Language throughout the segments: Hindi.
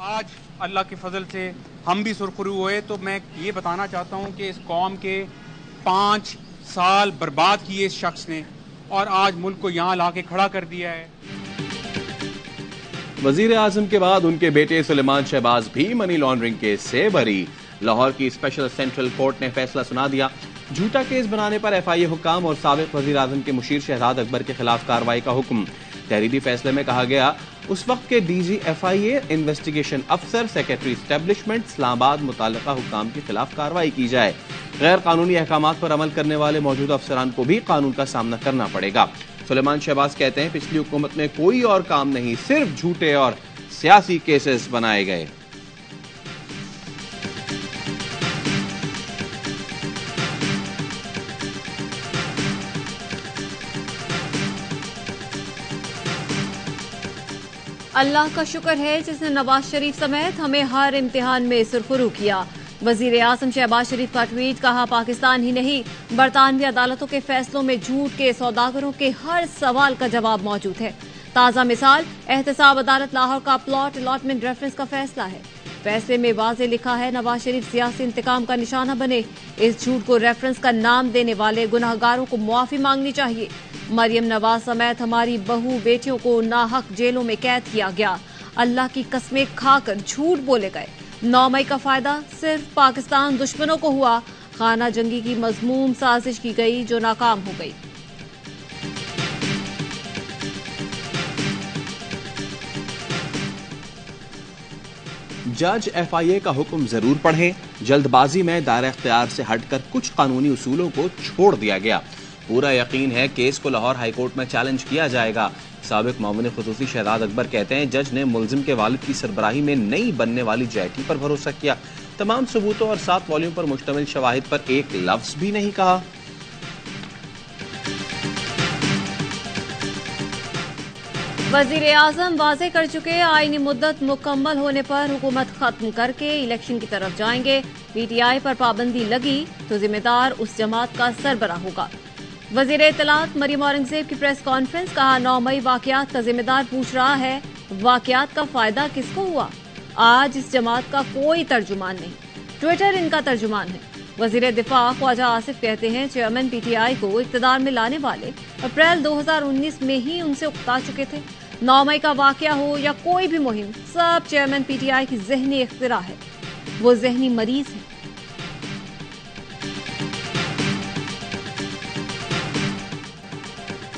आज अल्लाह के फजल से हम भी सुरखरू हुए, तो मैं ये बताना चाहता हूँ कि इस कौम के 5 साल बर्बाद किए इस शख्स ने और आज मुल्क को यहाँ ला के खड़ा कर दिया है। वजीर आजम के बाद उनके बेटे सुलेमान शहबाज भी मनी लॉन्ड्रिंग केस से बरी। लाहौर की स्पेशल सेंट्रल कोर्ट ने फैसला सुना दिया। झूठा केस बनाने पर FIA हुकाम और साबिक वजीर आजम के मुशीर शहजाद अकबर के खिलाफ कार्रवाई का हुक्म। तहरीरी फैसले में कहा गया, उस वक्त के DG FIA, इन्वेस्टिगेशन अफसर, सेक्रेटरी एस्टेब्लिशमेंट इस्लामाबाद मुताल्लिका हुकाम के खिलाफ कार्रवाई की जाए। गैर कानूनी अहकामात पर अमल करने वाले मौजूदा अफसरान को भी कानून का सामना करना पड़ेगा। सुलेमान शहबाज कहते हैं, पिछली हुकूमत में कोई और काम नहीं, सिर्फ झूठे और सियासी केसेस बनाए गए। अल्लाह का शुक्र है जिसने नवाज शरीफ समेत हमें हर इम्तिहान में सुरखरू किया। वजीर आजम शहबाज शरीफ का ट्वीट, कहा पाकिस्तान ही नहीं बरतानवी अदालतों के फैसलों में झूठ के सौदागरों के हर सवाल का जवाब मौजूद है। ताज़ा मिसाल एहतसाब अदालत लाहौर का प्लॉट अलॉटमेंट रेफरेंस का फैसला है। फैसले में वाज़े लिखा है, नवाज शरीफ सियासी इंतकाम का निशाना बने। इस झूठ को रेफरेंस का नाम देने वाले गुनाहगारों को मुआफी मांगनी चाहिए। मरियम नवाज समेत हमारी बहू बेटियों को नाहक जेलों में कैद किया गया। अल्लाह की कस्में खाकर झूठ बोले गए। 9 मई का फायदा सिर्फ पाकिस्तान दुश्मनों को हुआ। खाना जंगी की मजमूम साजिश की गई जो नाकाम हो गई। जज FIA का हुक्म जरूर पढ़ें। जल्दबाजी में दायरा इख्तियार से हटकर कुछ कानूनी उसूलों को छोड़ दिया गया। पूरा यकीन है केस को लाहौर हाईकोर्ट में चैलेंज किया जाएगा। साबिक मामून खुसूसी शहजाद अकबर कहते हैं, जज ने मुलजिम के वालिद की सरबराही में नई बनने वाली JIT पर भरोसा किया। तमाम सबूतों और 7 वॉल्यूम पर मुश्तमिल शवाहिद पर एक लफ्ज भी नहीं कहा। वजीर आजम वाजे कर चुके, आईनी मुद्दत मुकम्मल होने पर हुकूमत खत्म करके इलेक्शन की तरफ जाएंगे। PTI पर पाबंदी लगी तो जिम्मेदार उस जमात का सरबराह होगा। वजीर इत्तलात मरियम औरंगजेब की प्रेस कॉन्फ्रेंस, कहा 9 मई वाकयात का जिम्मेदार पूछ रहा है, वाकयात का फायदा किसको हुआ? आज इस जमात का कोई तर्जुमान नहीं, ट्विटर इनका तर्जुमान है। वजीर दिफा ख्वाजा आसिफ कहते हैं, चेयरमैन PTI को इक्तदार में लाने वाले अप्रैल 2019 में ही उनसे उकता चुके थे। 9 मई का वाकया हो या कोई भी मुहिम, सब चेयरमैन PTI की जहनी इख्तिरा है। वो जहनी मरीज है।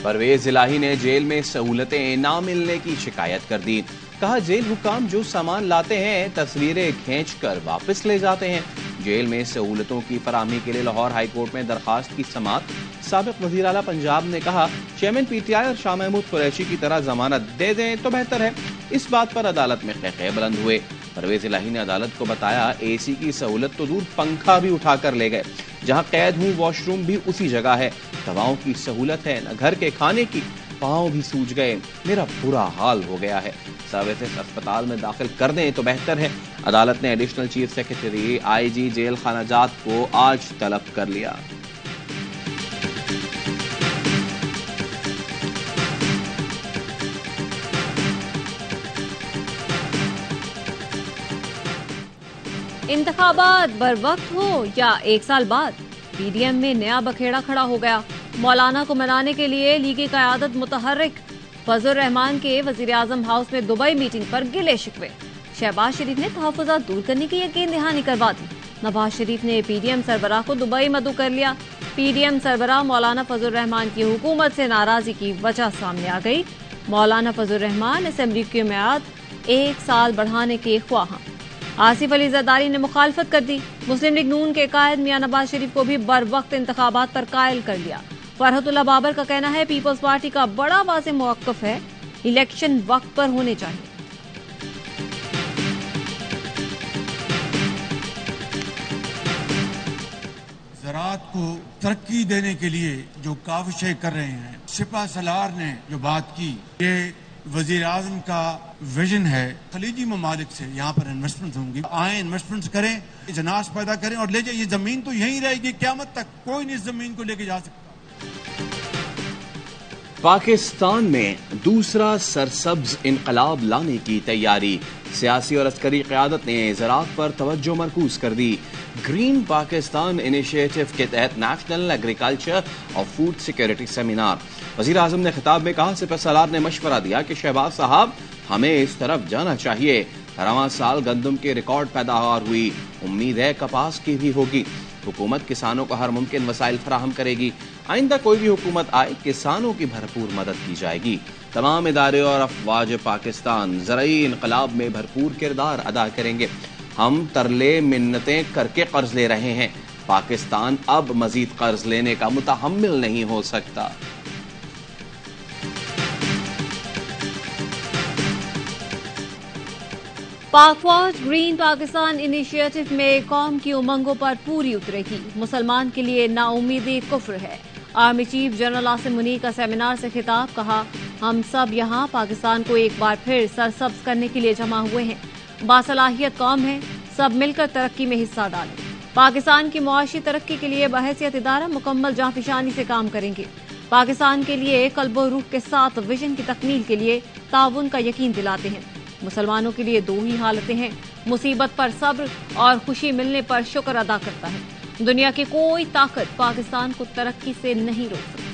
परवेज इलाही ने जेल में सहूलतें ना मिलने की शिकायत कर दी। कहा, जेल हुकाम जो सामान लाते हैं तस्वीरें खींचकर वापस ले जाते हैं। जेल में सहूलतों की फराहमी के लिए लाहौर हाईकोर्ट में दरखास्त की समाअत। साबिक वज़ीर आला पंजाब ने कहा, चेयरमैन PTI और शाह महमूद कुरैशी की तरह जमानत दे दें तो बेहतर है। इस बात पर अदालत में क़हक़हे बुलंद हुए। परवेज इलाही ने अदालत को बताया, AC की सहूलत तो दूर, पंखा भी उठा कर ले गए। जहां कैद हूँ वॉशरूम भी उसी जगह है। दवाओं की सहूलत है, न घर के खाने की। पाँव भी सूज गए, मेरा बुरा हाल हो गया है। सर्विसेज अस्पताल में दाखिल कर दें तो बेहतर है। अदालत ने additional chief secretary IG jail खानाजात को आज तलब कर लिया। इंतखाबात बर वक्त हो या 1 साल बाद, PDM में नया बखेड़ा खड़ा हो गया। मौलाना को मनाने के लिए लीगी क़यादत मुतहर्रिक। फजल रहमान के वजीर आजम हाउस में दुबई मीटिंग पर गिले शिकवे। शहबाज शरीफ ने तहफ़्फ़ुज़ात दूर करने की यकीन दहानी करवा दी। नवाज शरीफ ने PDM सरबराह को दुबई मदऊ कर लिया। PDM सरबराह मौलाना फजल रहमान की हुकूमत से नाराजगी की वजह सामने आ गई। मौलाना फजल रहमान असेंबली की मियाद 1 साल बढ़ाने के ख्वाह। आसिफ अली जरदारी ने मुखालफत कर दी। मुस्लिम लीग नून के कायद मियां नवाज शरीफ को भी बर वक्त इंतखाबात पर कायल कर दिया। फरहतुल्लाह बाबर का कहना है, पीपल्स पार्टी का बड़ा वाज़ेह मौक़िफ़ है, इलेक्शन वक्त पर होने चाहिए। ज़राअत को तरक्की देने के लिए जो काविशें कर रहे हैं, सिपा सलार ने जो बात की, ये वजीर आजम का विजन है। खलीजी ममालिक से यहाँ पर इन्वेस्टमेंट होंगी, आए इन्वेस्टमेंट करें, इजनास पैदा करें और ले जाए। ये जमीन तो यहीं रहेगी क़यामत तक, कोई नहीं इस जमीन को लेके जा सकता। पाकिस्तान में दूसरा सरसब्ज इनकलाब लाने की तैयारी। सियासी और अस्करी क़यादत ने ज़राअत पर तवज्जो मरकूज कर दी। ग्रीन पाकिस्तान इनिशिएटिव के तहत नेशनल एग्रीकल्चर और फूड सिक्योरिटी सेमिनार। वज़ीर आज़म ने खिताब में कहा, सिपहसालार ने मशवरा दिया कि शहबाज साहब हमें इस तरफ जाना चाहिए। रवां साल गंदम की रिकॉर्ड पैदावार हुई, उम्मीद है कपास की भी होगी। हुकूमत किसानों को हर मुमकिन वसाइल फराहम करेगी। आइंदा कोई भी हुकूमत आए, किसानों की भरपूर मदद की जाएगी। तमाम इदारे और अफवाज पाकिस्तान ज़रई इनकलाब में भरपूर किरदार अदा करेंगे। हम तरले मिन्नतें करके कर्ज ले रहे हैं। पाकिस्तान अब मजीद कर्ज लेने का मुतहम्मिल नहीं हो सकता। पाक फौज ग्रीन पाकिस्तान इनिशिएटिव में कौम की उमंगों पर पूरी उतरेगी। मुसलमान के लिए नाउमीदी कुफ्र है। Army chief general Asim Munir का सेमिनार से खिताब, कहा, हम सब यहाँ पाकिस्तान को एक बार फिर सरसब्ज करने के लिए जमा हुए हैं। बासलाहियत कौम है, सब मिलकर तरक्की में हिस्सा डालें। पाकिस्तान की मुआशी तरक्की के लिए बहैसियत इदारा मुकम्मल जांफिशानी से काम करेंगे। पाकिस्तान के लिए कल्बो रूह के साथ विजन की तकमील के लिए ताउन का यकीन दिलाते हैं। मुसलमानों के लिए दो ही हालतें हैं, मुसीबत पर सब्र और खुशी मिलने पर शुक्र अदा करता है। दुनिया की कोई ताकत पाकिस्तान को तरक्की से नहीं रोक सकती।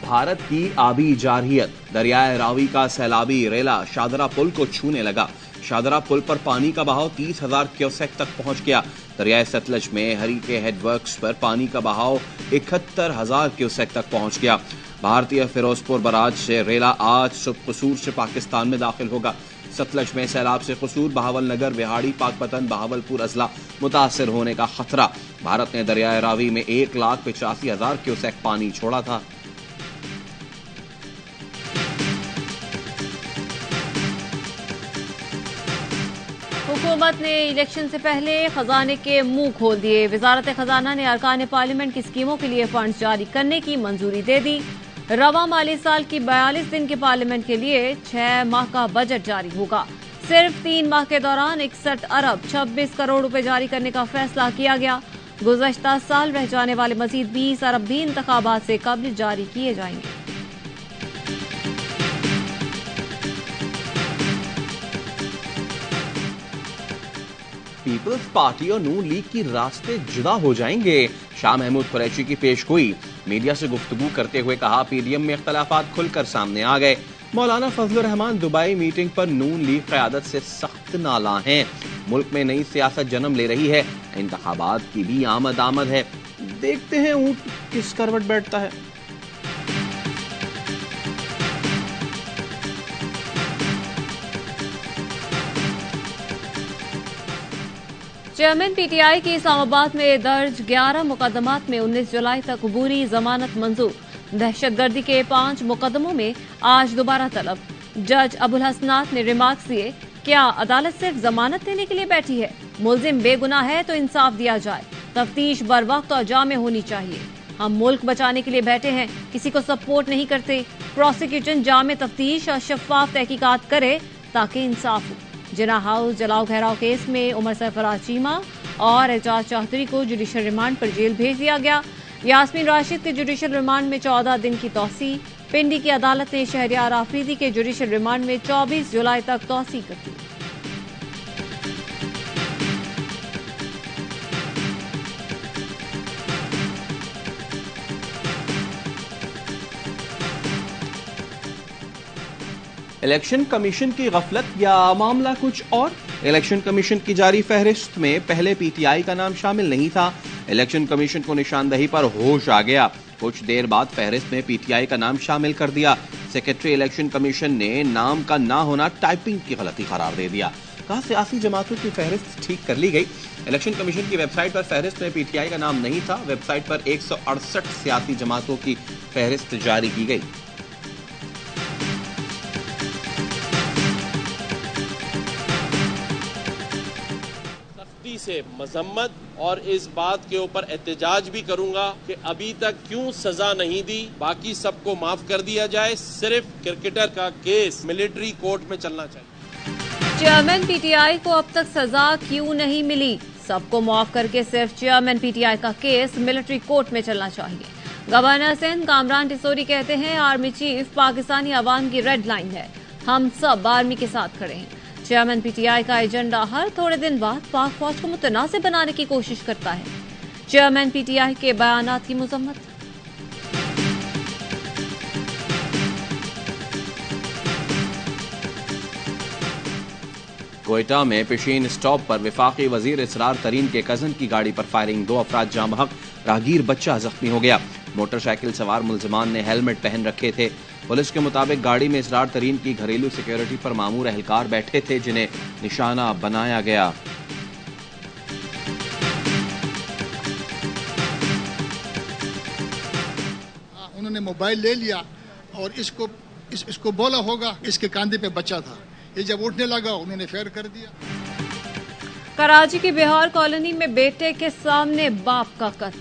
भारत की आबी जारहियत। दरियाए रावी का सैलाबी रेला शादरा पुल को छूने लगा। शादरा पुल पर पानी का बहाव 30,000 क्यूसेक तक पहुंच गया। दरियाए सतलज में हरी के हेडवर्क्स पर पानी का बहाव 71,000 क्यूसेक तक पहुंच गया। भारतीय फिरोजपुर बराज से रेला आज सुबह कसूर से पाकिस्तान में दाखिल होगा। सतलज में सैलाब से कसूर, बहावल नगर, बिहाड़ी, पाकपतन, बहावलपुर अजला मुतासर होने का खतरा। भारत ने दरियाए रावी में 1,85,000 क्यूसेक पानी छोड़ा था। हुकूमत ने इलेक्शन से पहले खजाने के मुंह खोल दिए। वजारत खजाना ने अरकान पार्लियामेंट की स्कीमों के लिए फंड जारी करने की मंजूरी दे दी। रवां माली साल की 42 दिन के पार्लियामेंट के लिए 6 माह का बजट जारी होगा। सिर्फ 3 माह के दौरान 61 अरब 26 करोड़ रुपए जारी करने का फैसला किया गया। गुज़श्ता साल रह जाने वाले मजीद 20 अरब भी इंतखाबात से कबल जारी किए जाएंगे। पीपल्स पार्टी और नून लीग की रास्ते जुदा हो जाएंगे। शाह महमूद कुरैशी की पेशगोई। मीडिया से गुफ्तगू करते हुए कहा, पीडीएम में इख्तलाफात खुलकर सामने आ गए। मौलाना फजलुर रहमान दुबई मीटिंग पर नून लीग क़यादत से सख्त नाला हैं। मुल्क में नई सियासत जन्म ले रही है, इंतखाबात की भी आमद है। देखते हैं ऊंट किस करवट बैठता है। चेयरमैन पीटीआई की इस्लामाबाद में दर्ज 11 मुकदमात में 19 जुलाई तक अबूरी जमानत मंजूर। दहशतगर्दी के 5 मुकदमों में आज दोबारा तलब। जज अबुल हसनात ने रिमार्क्स दिए, क्या अदालत सिर्फ जमानत देने के लिए बैठी है? मुल्जिम बेगुनाह है तो इंसाफ दिया जाए। तफ्तीश बर वक्त और जामे होनी चाहिए। हम मुल्क बचाने के लिए बैठे हैं, किसी को सपोर्ट नहीं करते। प्रोसिक्यूशन जामे तफ्तीश और शफाफ तहकीकात करे ताकि इंसाफ हो। जिना हाउस जलाओ घेराव केस में उमर सरफराज चीमा और एजाज चौधरी को जुडिशल रिमांड पर जेल भेज दिया गया। यास्मीन राशिद के जुडिशल रिमांड में 14 दिन की तौसी। पिंडी की अदालत ने शहरियार आफरीदी के जुडिशल रिमांड में 24 जुलाई तक तौसी कर दी। इलेक्शन कमीशन की गफलत या मामला कुछ और? इलेक्शन कमीशन की जारी फहरिस्त में पहले पीटीआई का नाम शामिल नहीं था। इलेक्शन कमीशन को निशानदही पर होश आ गया। कुछ देर बाद फहरिस्त में पीटीआई का नाम शामिल कर दिया। सेक्रेटरी इलेक्शन कमीशन ने नाम का ना होना टाइपिंग की गलती करार दे दिया। कहा, सियासी जमातों की फहरिस्त ठीक कर ली गई। इलेक्शन कमीशन की वेबसाइट पर फहरिस्त में पीटीआई का नाम नहीं था। वेबसाइट पर 168 सियासी जमातों की फहरिस्त जारी की गई। से मजम्मत और इस बात के ऊपर एहतजाज भी करूंगा कि अभी तक क्यों सजा नहीं दी। बाकी सबको माफ कर दिया जाए, सिर्फ क्रिकेटर का केस मिलिट्री कोर्ट में चलना चाहिए। चेयरमैन पीटीआई को अब तक सजा क्यों नहीं मिली? सबको माफ करके सिर्फ चेयरमैन पीटीआई का केस मिलिट्री कोर्ट में चलना चाहिए। गवर्नर सिंध कामरान टिसोरी कहते हैं आर्मी चीफ पाकिस्तानी अवाम की रेड लाइन है, हम सब आर्मी के साथ खड़े हैं। चेयरमैन पीटीआई का एजेंडा हर थोड़े दिन बाद पाक फौज को मुतनासिब बनाने की कोशिश करता है। चेयरमैन पीटीआई के बयानात की मजम्मत। कोयटा में पेशीन स्टॉप पर विफाकी वजीर इसरार तरीन के कजन की गाड़ी पर फायरिंग, 2 अफराद जाँ बहक, राहगीर बच्चा जख्मी हो गया। मोटरसाइकिल सवार मुलजमान ने हेलमेट पहन रखे थे। पुलिस के मुताबिक गाड़ी में इसरार तरीन की घरेलू सिक्योरिटी पर मामूर एहलकार बैठे थे जिन्हें निशाना बनाया गया। उन्होंने मोबाइल ले लिया और इसको बोला होगा, इसके कांधे पे बच्चा था, ये जब उठने लगा उन्होंने फेयर कर दिया। कराची की बिहार कॉलोनी में बेटे के सामने बाप का कत्ल,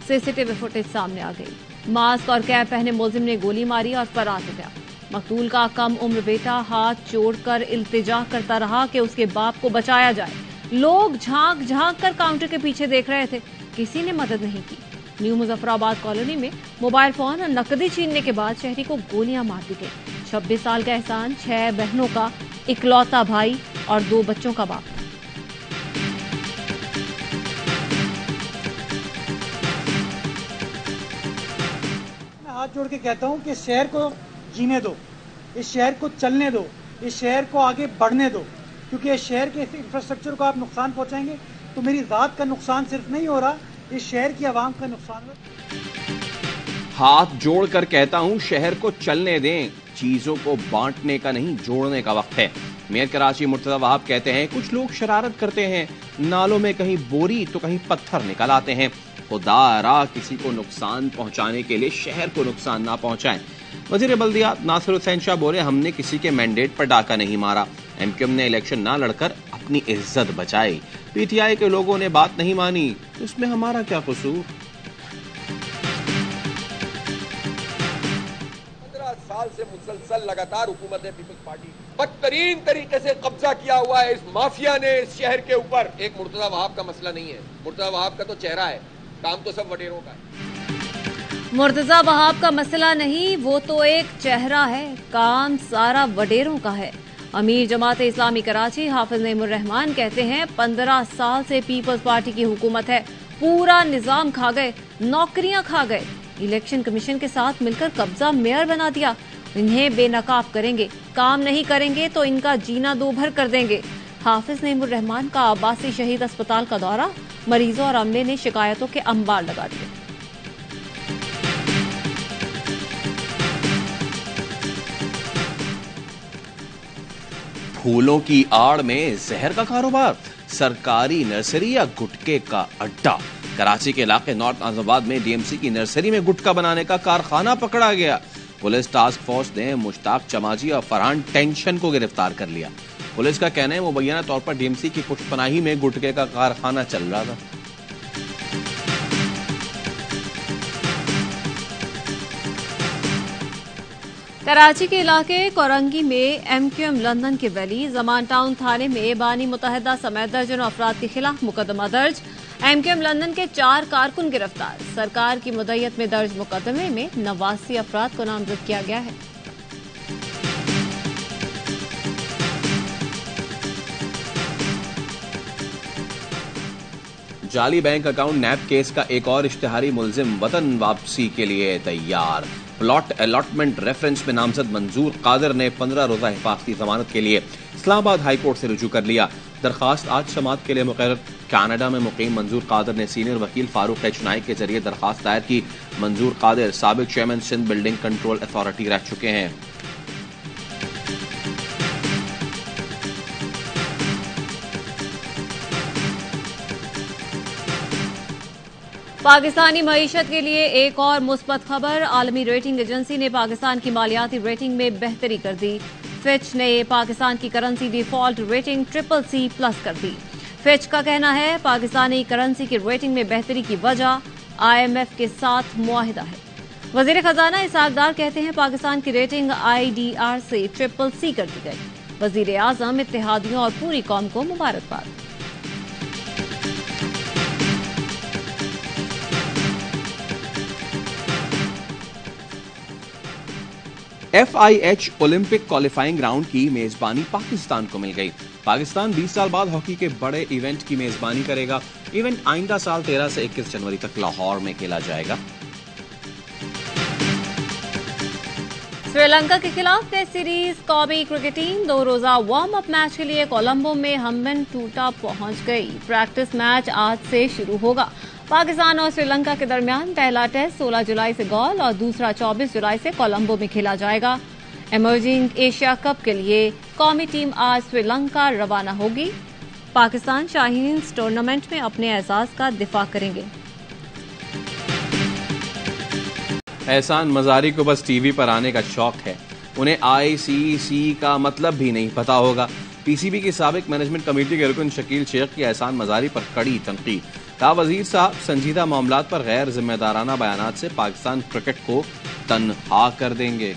सीसीटीवी फुटेज सामने आ गई। मास्क और कैप पहने मुलजिम ने गोली मारी और फरार हो गया। मकतूल का कम उम्र बेटा हाथ जोड़कर इल्तिजा करता रहा कि उसके बाप को बचाया जाए। लोग झांक झांक कर काउंटर के पीछे देख रहे थे, किसी ने मदद नहीं की। न्यू मुजफ्फराबाद कॉलोनी में मोबाइल फोन और नकदी छीनने के बाद शहरी को गोलियां मार दी गई। 26 साल का एहसान 6 बहनों का इकलौता भाई और 2 बच्चों का बाप। मैं हाथ जोड़ के कहता हूं कि इस शहर को जीने दो, इस शहर को चलने दो, इस शहर को आगे बढ़ने दो, क्योंकि इस शहर के इंफ्रास्ट्रक्चर को आप नुकसान पहुंचाएंगे तो मेरी जात का नुकसान सिर्फ नहीं हो रहा, इस शहर की आवाम का नुकसान है। हाथ जोड़कर कहता हूं शहर को चलने दें, चीजों को बांटने का नहीं जोड़ने का वक्त है। मेयर कराची मुर्तजा वहाब कहते हैं कुछ लोग शरारत करते हैं, नालों में कहीं बोरी तो कहीं पत्थर निकल आते हैं। खुदारा किसी को नुकसान पहुंचाने के लिए शहर को नुकसान ना पहुंचाएं। वजीर बल्दियात नासिर हुसैन शाह बोले हमने किसी के मैंडेट पर डाका नहीं मारा, एमक्यूएम ने इलेक्शन ना लड़कर अपनी इज्जत बचाई। पीटीआई के लोगों ने बात नहीं मानी तो इसमें हमारा क्या कसूर। 15 साल से मुसलसल लगातार हुकूमत पीपल्स पार्टी बदतरीन तरीके से कब्जा किया हुआ है इस माफिया ने इस शहर के ऊपर। एक मुर्तजा वहाब का मसला नहीं है, मुर्तजा वहाब का तो चेहरा है, काम तो सब वडेरों का है। मुर्तजा वहाब का मसला नहीं, वो तो एक चेहरा है, काम सारा वडेरों का है। अमीर जमात इस्लामी कराची हाफिज नईमुर रहमान कहते हैं 15 साल से पीपल्स पार्टी की हुकूमत है, पूरा निजाम खा गए, नौकरियां खा गए, इलेक्शन कमीशन के साथ मिलकर कब्जा मेयर बना दिया। इन्हें बेनकाब करेंगे, काम नहीं करेंगे तो इनका जीना दोभर कर देंगे। हाफिज नईमुर रहमान का आबासी शहीद अस्पताल का दौरा, मरीजों और अमले ने शिकायतों के अंबार लगा दिए। फूलों की आड़ में जहर का कारोबार, सरकारी नर्सरी या गुटके का अड्डा। कराची के इलाके नॉर्थ आजमाबाद में डीएमसी की नर्सरी में गुटखा बनाने का कारखाना पकड़ा गया। पुलिस टास्क फोर्स ने मुश्ताक चमाजी और फरहान टेंशन को गिरफ्तार कर लिया। पुलिस का कहना है मुबैना तौर पर डीएमसी की पुष्पनाही में गुटके का कारखाना चल रहा था। कराची के इलाके कोरंगी में एमक्यूएम लंदन के वली जमान टाउन थाने में बानी मुतहदा समेत दर्जनों अफराद के खिलाफ मुकदमा दर्ज। एमक्यूएम लंदन के 4 कारकुन गिरफ्तार। सरकार की मुद्दत में दर्ज मुकदमे में 89 अफराद को नामजद किया गया है। जाली बैंक अकाउंट नैप केस का एक और इश्तिहारी मुलजिम वतन वापसी के लिए तैयार। प्लॉट अलॉटमेंट रेफरेंस में नामजद मंजूर कादर ने 15 रोजा हिफाजती जमानत के लिए इस्लामाबाद हाई कोर्ट से रुजू कर लिया। दरखास्त आज समाअत के लिए मुकर्रर। कनाडा में मुकीम मंजूर कादर ने सीनियर वकील फारूक एच नाइक के जरिए दरखास्त दायर की। मंजूर कादर साबिक chairman Sindh building control authority रह चुके हैं। पाकिस्तानी मईशत के लिए एक और मुस्बत खबर। आलमी रेटिंग एजेंसी ने पाकिस्तान की मालियाती रेटिंग में बेहतरी कर दी। फिच ने पाकिस्तान की करेंसी डिफॉल्ट रेटिंग CCC+ कर दी। फिच का कहना है पाकिस्तानी करेंसी की रेटिंग में बेहतरी की वजह IMF के साथ मुआहिदा है। वजीर खजाना इसहाक डार कहते हैं पाकिस्तान की रेटिंग IDR से CCC कर दी गई। वजीर आजम, इत्तेहादियों और पूरी कौम को मुबारकबाद। FIH ओलंपिक क्वालिफाइंग राउंड की मेजबानी पाकिस्तान को मिल गई। पाकिस्तान 20 साल बाद हॉकी के बड़े इवेंट की मेजबानी करेगा। इवेंट आइंदा साल 13 से 21 जनवरी तक लाहौर में खेला जाएगा। श्रीलंका के खिलाफ टेस्ट सीरीज कौमी क्रिकेट टीम 2 रोजा वार्म अप मैच के लिए कोलंबो में हम्बनटोटा पहुंच गई। प्रैक्टिस मैच आज से शुरू होगा। पाकिस्तान और श्रीलंका के दरमियान पहला टेस्ट 16 जुलाई से गौल और दूसरा 24 जुलाई से कोलंबो में खेला जाएगा। इमर्जिंग एशिया कप के लिए कौमी टीम आज श्रीलंका रवाना होगी। पाकिस्तान शाहीन्स टूर्नामेंट में अपने एजाज का दिफा करेंगे। एहसान मजारी को बस टीवी पर आने का शौक है। उन्हें ICC का मतलब भी नहीं पता होगा। PCB की साबिक मैनेजमेंट कमेटी के रुकन शकील शेख की एहसान मजारी पर कड़ी तनकीद। कहा, वजीर साहब संजीदा मामलात पर गैर जिम्मेदाराना बयानात से पाकिस्तान क्रिकेट को तनहा कर देंगे।